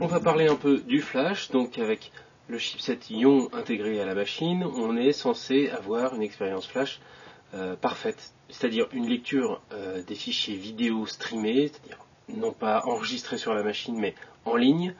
On va parler un peu du flash, donc avec le chipset Ion intégré à la machine, on est censé avoir une expérience flash parfaite, c'est-à-dire une lecture des fichiers vidéo streamés, c'est-à-dire non pas enregistrés sur la machine mais en ligne,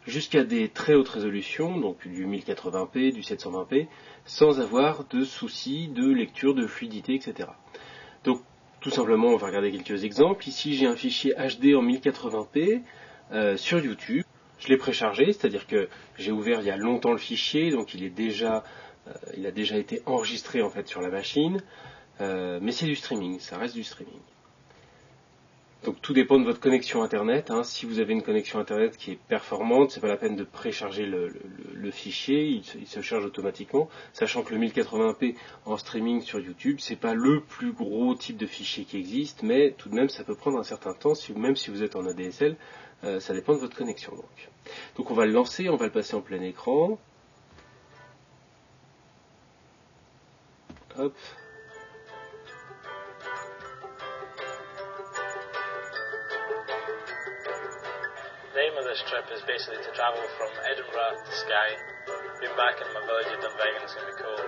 jusqu'à des très hautes résolutions, donc du 1080p, du 720p, sans avoir de soucis de lecture, de fluidité, etc. Donc tout simplement, on va regarder quelques exemples. Ici, j'ai un fichier HD en 1080p sur YouTube. Je l'ai préchargé, c'est-à-dire que j'ai ouvert il y a longtemps le fichier, donc il a déjà été enregistré en fait sur la machine. Mais c'est du streaming, ça reste du streaming. Donc tout dépend de votre connexion internet. Si vous avez une connexion internet qui est performante, c'est pas la peine de précharger le fichier, il se charge automatiquement, sachant que le 1080p en streaming sur YouTube, c'est pas le plus gros type de fichier qui existe, mais tout de même ça peut prendre un certain temps, même si vous êtes en ADSL, ça dépend de votre connexion. Donc on va le lancer, on va le passer en plein écran. Hop. The aim of this trip is basically to travel from Edinburgh to Skye. Being back in my village of Dunvegan is going to be cool.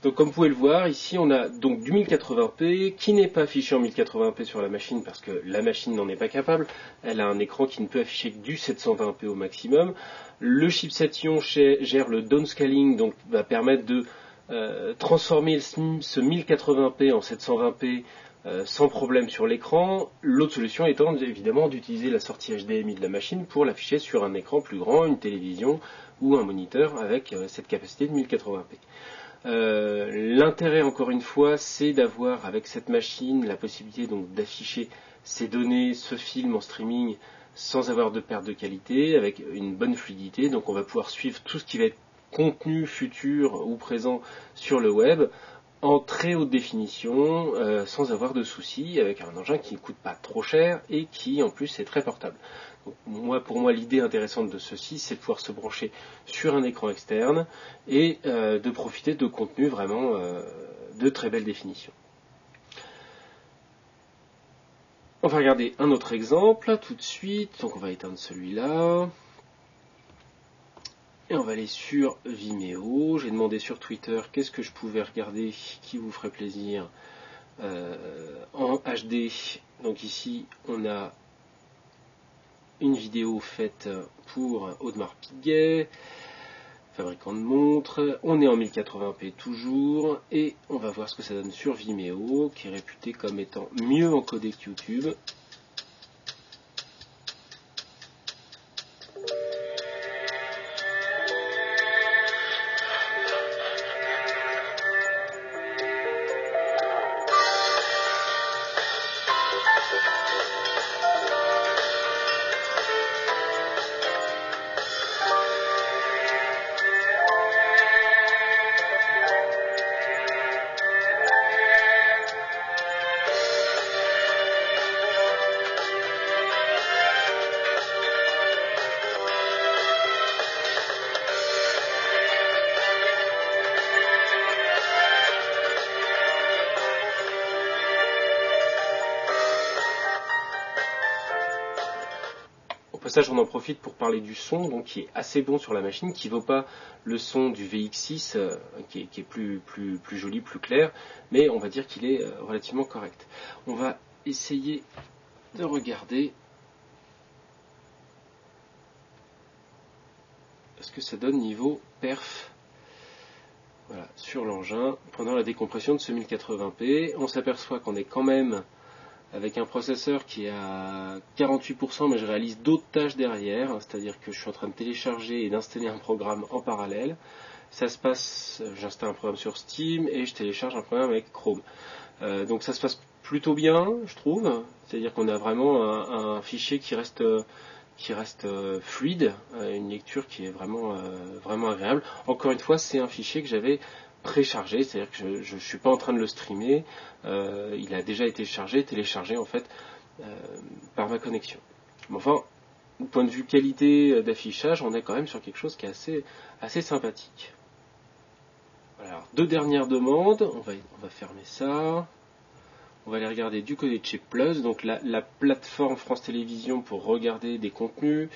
Donc comme vous pouvez le voir, ici on a donc du 1080p qui n'est pas affiché en 1080p sur la machine parce que la machine n'en est pas capable. Elle a un écran qui ne peut afficher que du 720p au maximum. Le chipset Ion gère le downscaling, donc va permettre de transformer ce 1080p en 720p sans problème sur l'écran. L'autre solution étant évidemment d'utiliser la sortie HDMI de la machine pour l'afficher sur un écran plus grand, une télévision ou un moniteur avec cette capacité de 1080p. L'intérêt, encore une fois, c'est d'avoir avec cette machine la possibilité donc d'afficher ces données, ce film en streaming sans avoir de perte de qualité, avec une bonne fluidité. Donc on va pouvoir suivre tout ce qui va être contenu futur ou présent sur le web en très haute définition, sans avoir de soucis, avec un engin qui ne coûte pas trop cher et qui en plus est très portable. Donc, pour moi, l'idée intéressante de ceci, c'est de pouvoir se brancher sur un écran externe et de profiter de contenus vraiment de très belle définition. On va regarder un autre exemple tout de suite. Donc on va éteindre celui-là. Et on va aller sur Vimeo. J'ai demandé sur Twitter qu'est-ce que je pouvais regarder qui vous ferait plaisir en HD. Donc ici, on a une vidéo faite pour Audemars Piguet, fabricant de montres. On est en 1080p toujours. Et on va voir ce que ça donne sur Vimeo, qui est réputé comme étant mieux encodé que YouTube. Au passage, on en profite pour parler du son, donc qui est assez bon sur la machine, qui ne vaut pas le son du VX6, qui est plus joli, plus clair, mais on va dire qu'il est relativement correct. On va essayer de regarder ce que ça donne niveau perf. Voilà, sur l'engin, pendant la décompression de ce 1080p, on s'aperçoit qu'on est quand même avec un processeur qui est à 48%, mais je réalise d'autres tâches derrière, c'est-à-dire que je suis en train de télécharger et d'installer un programme en parallèle. Ça se passe, j'installe un programme sur Steam et je télécharge un programme avec Chrome. Donc ça se passe plutôt bien, je trouve, c'est-à-dire qu'on a vraiment un fichier qui reste fluide, une lecture qui est vraiment agréable. Encore une fois, c'est un fichier que j'avais préchargé, c'est-à-dire que je ne suis pas en train de le streamer, il a déjà été téléchargé en fait par ma connexion. Mais enfin, du point de vue qualité d'affichage, on est quand même sur quelque chose qui est assez sympathique. Voilà, alors, 2 dernières demandes, on va fermer ça. On va aller regarder du côté de chez Plus, donc la plateforme France Télévisions pour regarder des contenus.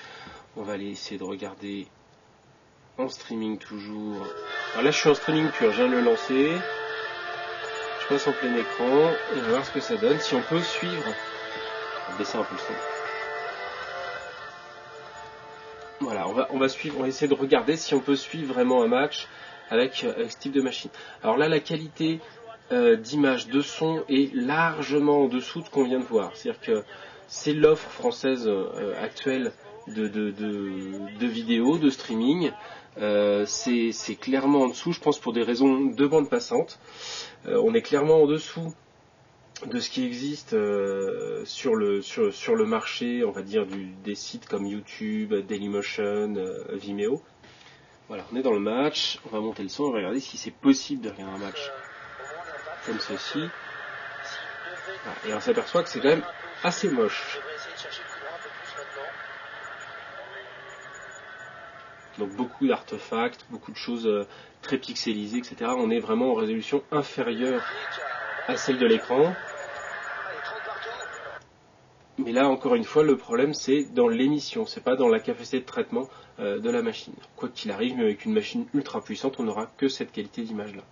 On va aller essayer de regarder en streaming toujours. Alors là je suis en streaming pur, je viens de le lancer. Je passe en plein écran et on va voir ce que ça donne. Si on peut suivre. On va baisser un peu le son. Voilà, on va essayer de regarder si on peut suivre vraiment un match avec ce type de machine. Alors là la qualité d'image, de son est largement en dessous de ce qu'on vient de voir. C'est-à-dire que c'est l'offre française actuelle de vidéos, de streaming. C'est clairement en dessous, je pense pour des raisons de bande passante. On est clairement en dessous de ce qui existe sur le marché, on va dire, des sites comme YouTube, Dailymotion, Vimeo. Voilà, on est dans le match, on va monter le son, on va regarder si c'est possible de regarder un match comme ceci. Voilà, et on s'aperçoit que c'est quand même assez moche. Donc beaucoup d'artefacts, beaucoup de choses très pixelisées, etc. On est vraiment en résolution inférieure à celle de l'écran. Mais là, encore une fois, le problème c'est dans l'émission, c'est pas dans la capacité de traitement de la machine. Quoi qu'il arrive, mais avec une machine ultra puissante, on n'aura que cette qualité d'image là.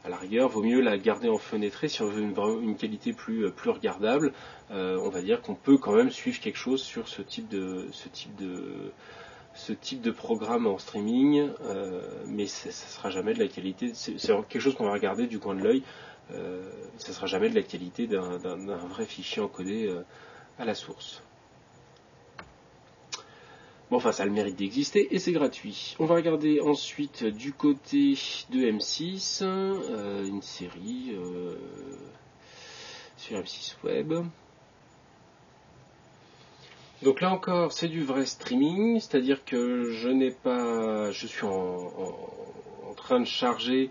À la rigueur, vaut mieux la garder en fenêtré si on veut une qualité plus regardable. On va dire qu'on peut quand même suivre quelque chose sur ce type de programme en streaming, mais ça sera jamais de la qualité. C'est quelque chose qu'on va regarder du coin de l'œil. Ça sera jamais de la qualité d'un vrai fichier encodé à la source. Bon, enfin, ça a le mérite d'exister et c'est gratuit. On va regarder ensuite du côté de M6, une série sur M6 Web. Donc là encore, c'est du vrai streaming, c'est-à-dire que je suis en train de charger,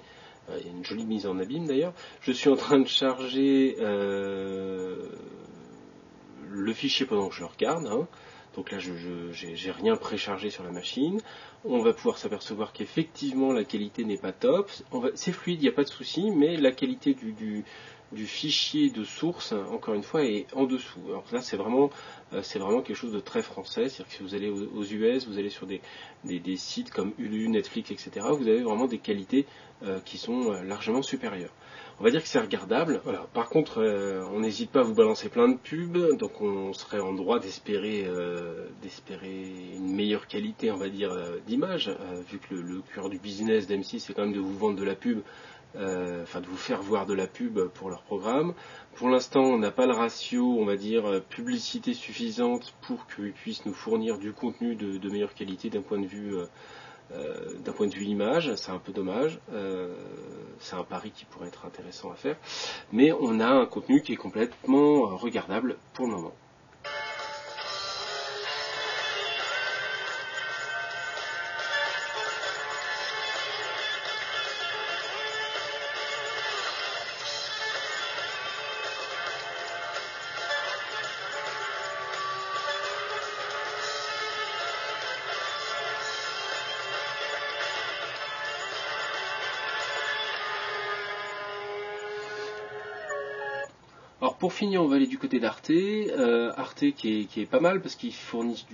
il y a une jolie mise en abîme d'ailleurs, je suis en train de charger le fichier pendant que je le regarde, hein. Donc là, j'ai rien préchargé sur la machine. On va pouvoir s'apercevoir qu'effectivement la qualité n'est pas top. C'est fluide, il n'y a pas de souci, mais la qualité du fichier de source, encore une fois, est en dessous. Alors là, c'est vraiment quelque chose de très français. C'est-à-dire que si vous allez aux US, vous allez sur des sites comme Hulu, Netflix, etc., vous avez vraiment des qualités qui sont largement supérieures. On va dire que c'est regardable. Voilà. Par contre, on n'hésite pas à vous balancer plein de pubs, donc on serait en droit d'espérer une meilleure qualité, on va dire, d'image, vu que le cœur du business d'M6 c'est quand même de vous vendre de la pub, de vous faire voir de la pub pour leur programme. Pour l'instant, on n'a pas le ratio, on va dire, publicité suffisante pour qu'ils puissent nous fournir du contenu de meilleure qualité d'un point de vue image. C'est un peu dommage, c'est un pari qui pourrait être intéressant à faire, mais on a un contenu qui est complètement regardable pour le moment. Alors pour finir, on va aller du côté d'Arte. Arte qui est pas mal parce qu'ils fournissent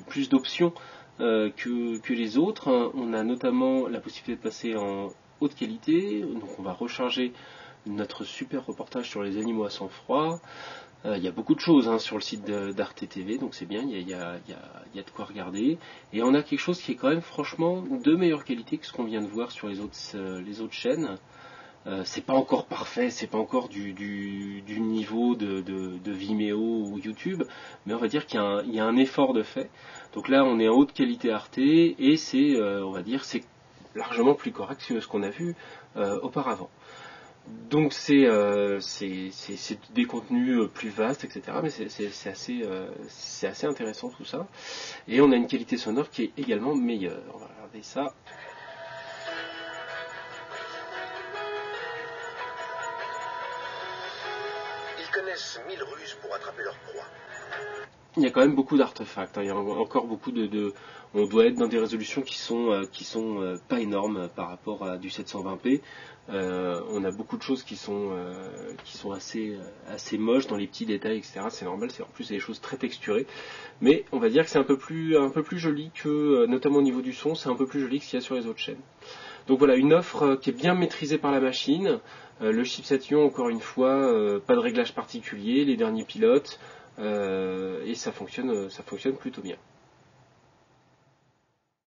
plus d'options que les autres. On a notamment la possibilité de passer en haute qualité. Donc on va recharger notre super reportage sur les animaux à sang froid. Il y a beaucoup de choses sur le site d'Arte TV, donc c'est bien, il y a de quoi regarder. Et on a quelque chose qui est quand même franchement de meilleure qualité que ce qu'on vient de voir sur les autres chaînes. C'est pas encore parfait, c'est pas encore du niveau de Vimeo ou YouTube, mais on va dire qu'il y a un effort de fait. Donc là, on est en haute qualité Arte et c'est, on va dire, c'est largement plus correct que ce qu'on a vu auparavant. Donc c'est des contenus plus vastes, etc. Mais c'est assez intéressant tout ça. Et on a une qualité sonore qui est également meilleure. On va regarder ça. Ils connaissent 1000 ruses pour attraper leur proie. Il y a quand même beaucoup d'artefacts. Il y a encore beaucoup on doit être dans des résolutions qui sont pas énormes par rapport à du 720p. On a beaucoup de choses qui sont assez moches dans les petits détails, etc. C'est normal. En plus, c'est des choses très texturées. Mais on va dire que c'est un peu plus joli que, notamment au niveau du son, c'est un peu plus joli que ce qu'il y a sur les autres chaînes. Donc voilà, une offre qui est bien maîtrisée par la machine. Le chipset Ion, encore une fois, pas de réglage particulier, les derniers pilotes. Et ça fonctionne plutôt bien.